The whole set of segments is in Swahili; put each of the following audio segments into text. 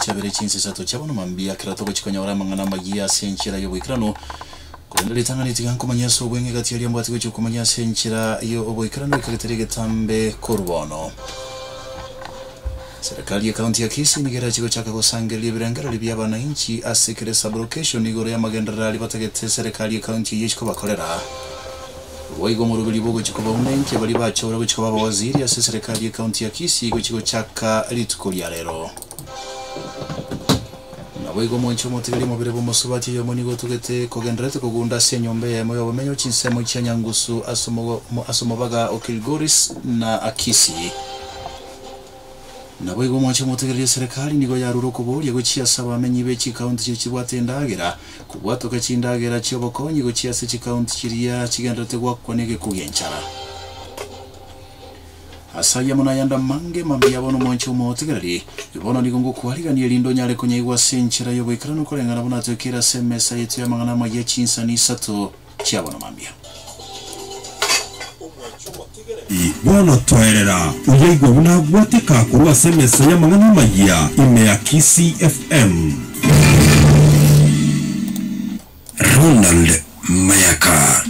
chabere chinse sato chabano mambia kiratoko chikanyawara Amang'Ana Amayia senchira yoboikrano kondele tangani tigankomanya so bwenge gati ali ambati gocho komanya senchira yoboikrano ikageterege tambe korbono. Serikali ya kaunti ya Kisii nigera chiko chaka kusangelia birangara libya bananchi asekere sublocation igoro ya magendera libategete serikali ya kaunti yishiko bakorera. Waigo murubili bogo chiko baunenke bali bachora go chiko baba waziri ya serikali ya kaunti ya Kisii go chiko chaka litukulia lero. Na waigo mwencho motigari mobile bomusubati yo monigo tugete kogendrete kugunda senyombe ya moyo bamenyo chinsemo chanyangusu asomobaga okilgoris na Akisi. Na waigo mwencho motigari ya serikali nigo yaruro kubuli go chiasaba amenyi bechi kaunti chibwate ndagera kubwato kachindagera chobokonyi go chiase chi kaunti chiria chigendrete gwakwanege kugenchara. Asaya munayanda mange mambiya bono mwencho motigari ibono nigongo kwaliganiye lindo nyale kunyaigwa senchira yoboikrano kolengana bona twekira semesa yetu ya Amang'Ana Amayia chinsani sato chiabono mambiya bono toerera uyaigo buna bwatika kurwa semesa ya Amang'Ana Amayia ime Kisii FM. Ronald Mayaka.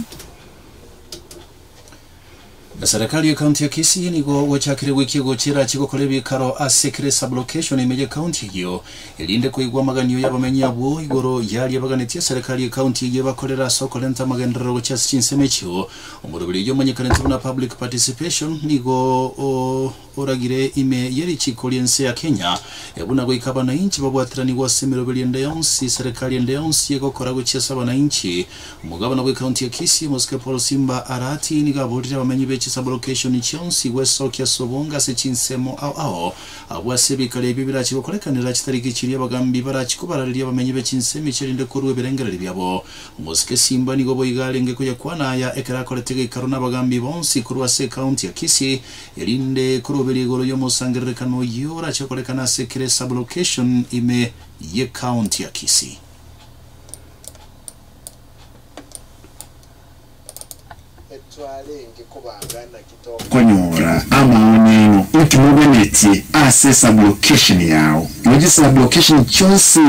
Serikali ya kaunti ya Kisii nigo wachakire wiki gochira chiko kolebi karo asekre sublocation imeje kaunti hiyo ilinde kuigwa maganyo y'abamenyi abo igoro yali yabaganitie serikali ya kaunti yebakorera soko lenta magendero gochasi chinsemecho umurubiri yo manyekanete na public participation nigo oragire ime yeri chikoliense ya Kenya ebuna go ikabana inchi babwatirani gwa semero belende yonsi serikali ende yonsi yegokora gochasa bana inchi umugabana go kaunti ya Kisii Moske Paul Simba arati nigaborira abamenyi bechi sublocation chonsi wesokia sobonga se chinsemo ao abwase kale bibira chikokolekanira chitariki chiri abagambi barachikubararira abamenyi bechinsemi chirinde kurwe berengera libyabo Moske Simba nigo boyigalenge kuya kwana ya ekera koletege ikarona abagambi bonsi kurwa se kaunti ya Kisii elinde kurubiri goro yo musangerekano yora chakolekana sekere sublocation ime ye kaunti ya Kisii. Konyora amaoneno ukimuboneti asesa blockation yao yogisa blockation chonsi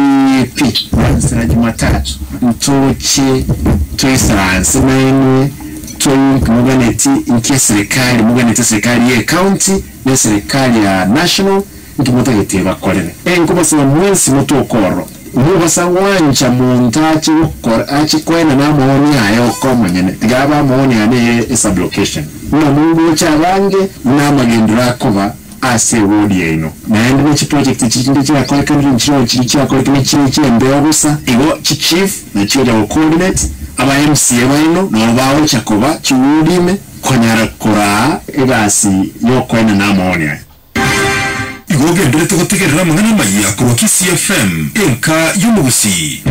pi sana Jumatatu mtoche toisanse naine kumuboneti nke serikali muboneti serikali ya county na serikali ya national nkimutagete bakorera enkuba sema mwensi mutokoro Mubasa wanja montachi ukora achi kwena na maoni hayo komanyene tigaba maoni ane esa blockation na mungu chabange na magendera kuba ase wodi eno na ende chi project chindi cha kwa country nchiro chicha kwa kimichi mbeobusa igo chief na choja coordinate aba MC eno no bawo chakoba chiwudime konyara kora egasi yo kwena na maoni Igoge ndrete kutegerera Amang'Ana Amayia kwa Kisii FM Enka Yomogusii.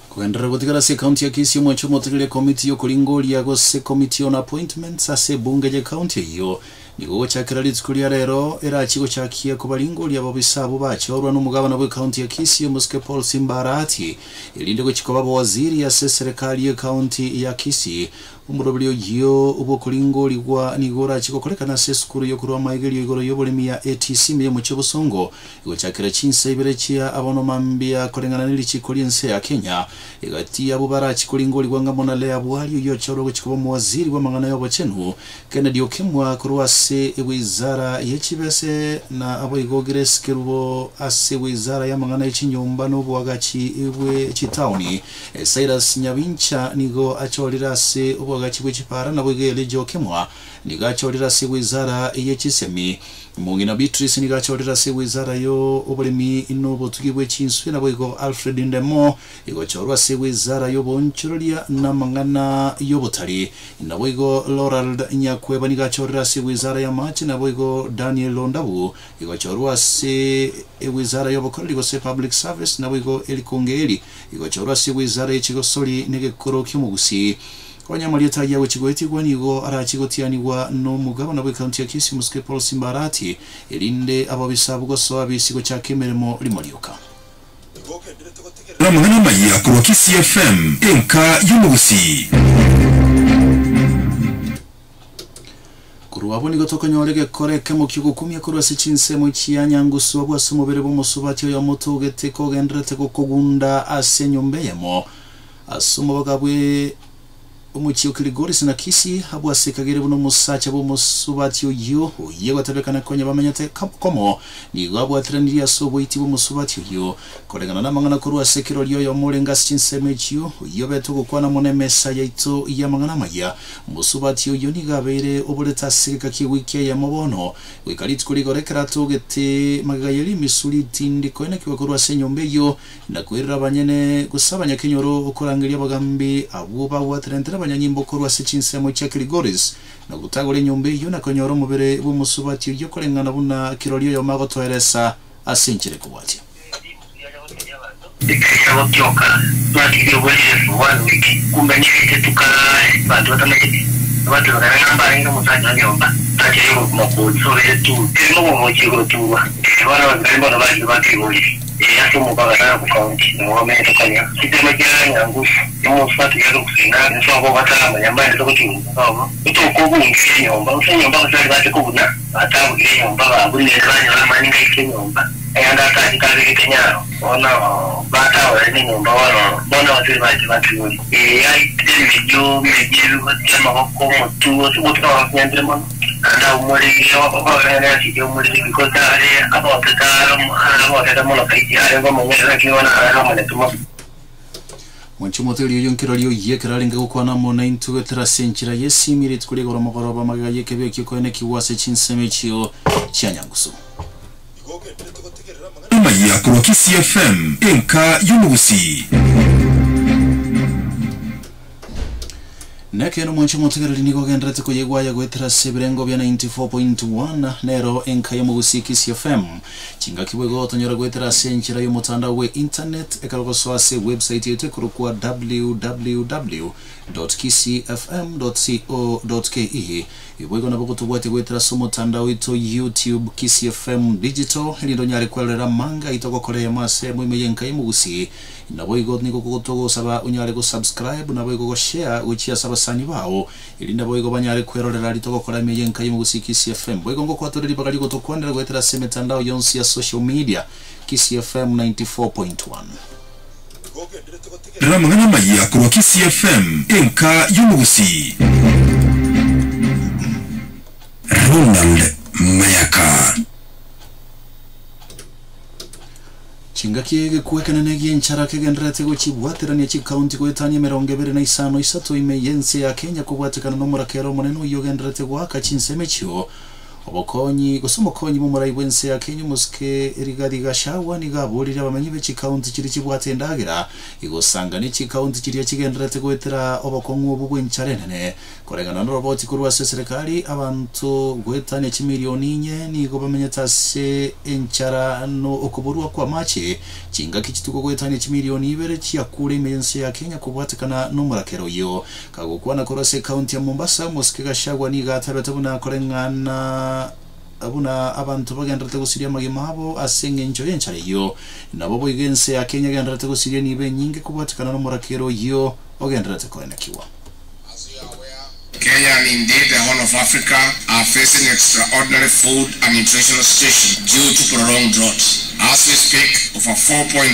Kuendera kutikara se kaunti ya Kisii mwacho motigile komiti yo kulingoli ya gose komiti on appointments ase bunge je kaunti hiyo nigo chakira litsukulia rero era chiko chakia kubalingoli abo bisabo bachorwa n'umugabana we kaunti ya Kisii Moske Paul Simba arati ilinde ko chiko babo waziri ya serikali ya kaunti ya Kisii umurobulio yo ubo kulingoli gwa nigora chiko kolekana se skuru yo kurwa maigeli igoro yobolemi ya ATC miye mu Chobosongo igo chakira chinse iberechia abono mambia kolengana nili chikoliense ya Kenya igati abo bara chikolingoli gwanga mona le abwali yo choro go chiko mu waziri wa Amang'Ana yobo chenu Kennedy Okemwa kurwa se wizara yechibese na abo igogere skerubo ase wizara ya Amang'Ana ichinyumba no bwagachi ibwe chitauni Cyrus Nyabincha nigo acholira se gachibwe chipara na bwegele Okemwa nigachorira se wizara yechisemi Mungina Beatrice nigachorira se wizara yo obolemi inobo tugibwe chinswe na bwego Alfred Ndemo igachorwa se wizara yo bonchorolia na Amang'ana yobotali na bwego Ronald Nyakweba nigachorira se wizara ya machi na bwego Daniel Londabu igachorwa se wizara yo bokorli go se public service na bwego Elikongeli igachorwa se wizara yechigosoli negekoro Yomogusii Wanyamalieta yawe chigweti gwanigo arachigotianigwa no mugabana we kaunti ya Kisii Moske Paul Simba arati elinde ababisabu goso abisigo chakemeremo limolioka Amang'Ana Amayia kwa Kisii FM Enka Yomogusii. makuru aboni gotoka nyorege koreke mu kigo kumya kuri asichinse mu kiyanyangusu abwase mubere bo musubati yo mutugete ko gendrete ko kugunda asenyumbeyemo asuma bagabwe umuchiyo kiligori sina kisi abwase kagere buno musacha bo musubati yo yego tabekana konye bamenyate komo ni gabwa trendiya sobo iti bo musubati yo koregana namangana kuri asekiro yo mulenga asichinse mechiyo yo beto gukwana munemesa yaito yamangana maya musubati yo ni gabere oboleta sika ki wiki ya mobono wikalit kuri gorekera tugete magayeli misuli tindi koena kiwa kuri asenyombe yo na kwera banyene gusabanya kinyoro okorangiria bagambi abuba wa trendera abanyanyimbo kuri asichinse mu Kiligori's na gutagura nyombe yo na konyoro mubere bo musubati yo korengana buna kiroliyo yo mago toeresa asinkire kubati ikaya kyoka twakiriye bwese 1 week kumbanyike tukara bantu batamanye abantu baranga ngo musanya nyomba takiri mu kutsore tu kirimo mu kigo tuba bana bagamba baje bakibuli yaso mu bagara ku county no mento kanya kitema cyanya ngufu mu fatu yaro kusina nso abo batama nyamba zo kutumba ito ko bungi nyomba usanyomba bazali bate kubuna atabu nyomba babune kanya amani ngike nyomba ayanda kazi kenyaro ona bata wale nyomba wano bona waziri baje bakibuli ai temijo mejeru batama ko mutu wotu kwa nyandre mo anda umuri yo ko ana si yo umuri ko tare abo tatara mo kai ya ngo mo ngera kiona ana mo netuma Mwanchumoteli yonkiraliyo yekeralinga gukwana mo 9 trasenchira yesimire tukuri gora magoroba magaye kebe kikoene kiwase chinsemechiyo cyanyanguso Amayia kuri Kisi FM Enka Yomogusii Nekeno mwanchumoteli niko gendrete ko yegwaya gwetera sebirengo bya 94.1 nero Enka Yomogusii Kisi FM chinga kibwego tonyora gwetera senchira yo mutanda we internet ekalogoswase website yetu kurukwa www.kisifm.co.ke ibwego naboko tubwate gwetera so mutanda wito YouTube Kisi FM digital lindo nyari kwelera manga itoko korea mase mu Enka Yomogusii nabo igot niko kutogo saba unyare go subscribe nabo igo share uchi asaba sani bao ilinda boygo banyare kwerorera litoko korea Enka Yomogusii Kisi FM boygo ngo kwatoreri bagali go tokwandira gwetera semetandao yonsi ya social media Kisi FM 94.1 Amang'Ana Mayaka kuri Kisi FM Enka Yomogusii Ronald Mayaka chinga kiege kuwekana negi nchara kegendrete go chibwaterania chi county ko etanye 25 isato imeyense ya Kenya kubwatekana no murakero muneno yogendrete go akachinsemechyo obokonyi gosomokonyi mu murayi bwense ya Kenya muske rigadi gashawa ni gaburira bamenyi be chi county kiri chibwate ndagira igosanga ni chi county kiri kigendrete gwetera obokongu obubwencharenene koregana no roboti kurwa serikali abantu gwetane chi milioni nye ni go bamenyatase enchara no okuburwa kwa mache chinga kichituko gwetane chi milioni ibere chiakure imense ya Kenya kubwatekana no murakero yo kagokwana korose county ya Mombasa muske gashawa ni gatabetebuna korengana abuna abantu bagendrete gusiria magimabo asenge njo yenchare yo nabo boigense ya Kenya gendrete gusiria nibe nyinge kubwatikana no murakero yo ogendrete koenekiwa. Kenya and indeed the whole of Africa are facing extraordinary food and nutritional situation due to prolonged drought. As we speak, over 4.3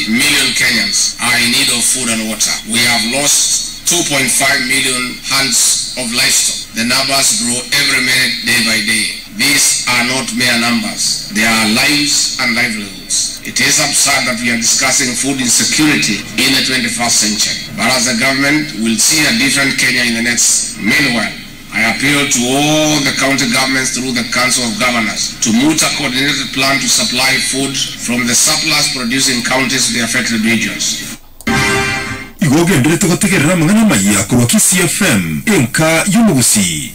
million Kenyans are in need of food and water. We have lost 2.5 million hands of livestock. The numbers grow every minute, day by day. These are not mere numbers. They are lives and livelihoods. It is absurd that we are discussing food insecurity in the 21st century. But as a government, we'll see a different Kenya in the next. Meanwhile, I appeal to all the county governments through the Council of Governors to moot a coordinated plan to supply food from the surplus producing counties to the affected regions. Igoge ndrete gotegerera Amang'Ana Mayaka kuri Kisi FM Enka Yomogusii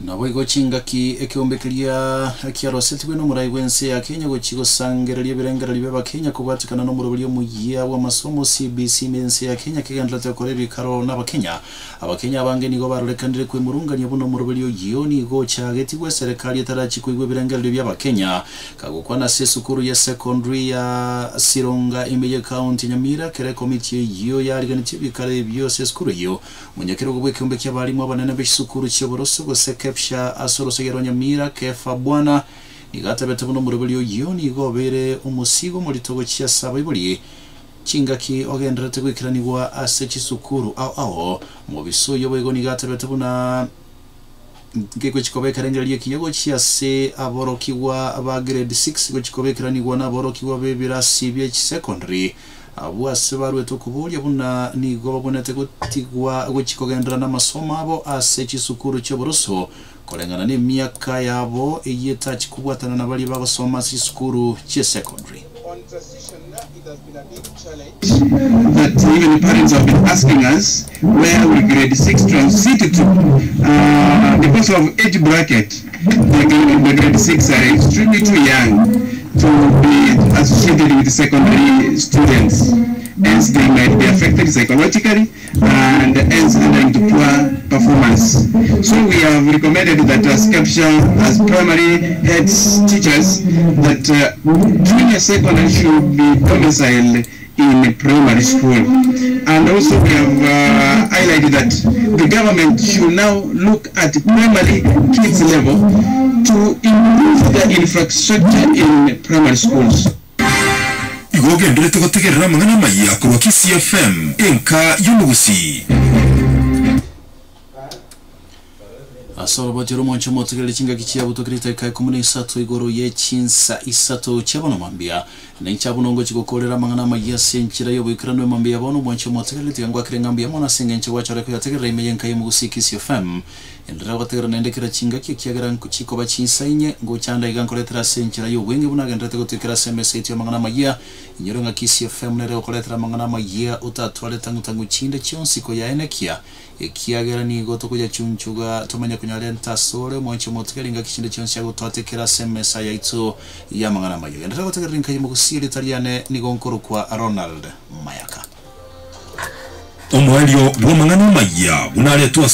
nabo igochinga ki ekyombekeria kyaroseti bwe no murai wense ya Kenya gochigo sangereria birengera libe bakenya kubatikana no murubuli omugiya wa masomo CBC mense ya Kenya kigandla tekoreri karo n'abakenya abange nigo barorekandire kwe murunganya buno murubuli oyoni go chageti gwe serikali etarachi kwigwe birengera libya bakenya kagokwa na sesukuru ya secondary ya Sironga Imeye County Nyamira kere committee yo yariganitse bikare byose sukuru yo munyakero gwe kyombe cy'abarimu abanene b'isukuru cy'oboroso go Kepsha asoro segero Nyamira kefa bwana igata bete buno murubuli oyoni gobere umusigo muri togo kya saba ibuli chingaki ogendera tegwikiranirwa asechi sukuru aho mu bisuyo bwego nigata bete buna ngeko chikobekeranira kinyago kya se aborokiwa ba grade 6 go chikobekeranirwa na aborokiwa bebirasi bya secondary abwase barweto kubulya buna nigo babonete gutigwa gwechikogendera n'amasomo abo asechi sukuru cy'oboroso kolengana ne myaka yabo eyetachi kubwatana nabali babasoma sukuru cye secondary. On transition, it has been a big challenge. That even parents have been asking us where will grade 6 transit to because of age bracket. The grade 6 are extremely too young to be associated with secondary students, hence they might be affected psychologically and hence leading to poor performance. So we have recommended that as capture as primary heads teachers that junior secondary should be domiciled in primary school, and also we have highlighted that the government should now look at primary kids level to improve the infrastructure in primary schools. Igoge ndrete gotegerera Amang'Ana Mayaka kwa KCFM Enka Yomogusii. Asoro botero moncho motegele chinga kichia butokirita kai komune isato igoro ye chinsa isato chabano mambia nenchabuno ngo chikokolera Amang'Ana Mayaka senchira yo bikirano mambia bono moncho motegele tingwa kirengambia mona sengenche wacha reko yategera Imeyenka Yomogusii KCFM endera bategera nendekera chinga kikiagera nkuchiko bachinsa inye ngo chanda igankoletera senchira yo wenge bunaga ndete gotekera SMS eti Amang'Ana Mayaka inyoronga KCFM nere okoletera Amang'ana Mayaka utatwale tangu chinde chonsiko ya enekia ekiagera ni goto kuja chunchuga tomanya kunyalenta sore moncho motekelinga kishinde chonse yago twatekera SMS yaitso ya Amang'ana Mayaka ndara gotekera Enka Yomogusii litaliane ni gonkoro kwa Ronald Mayaka Omwelio wa Amang'ana Mayaka unaletwa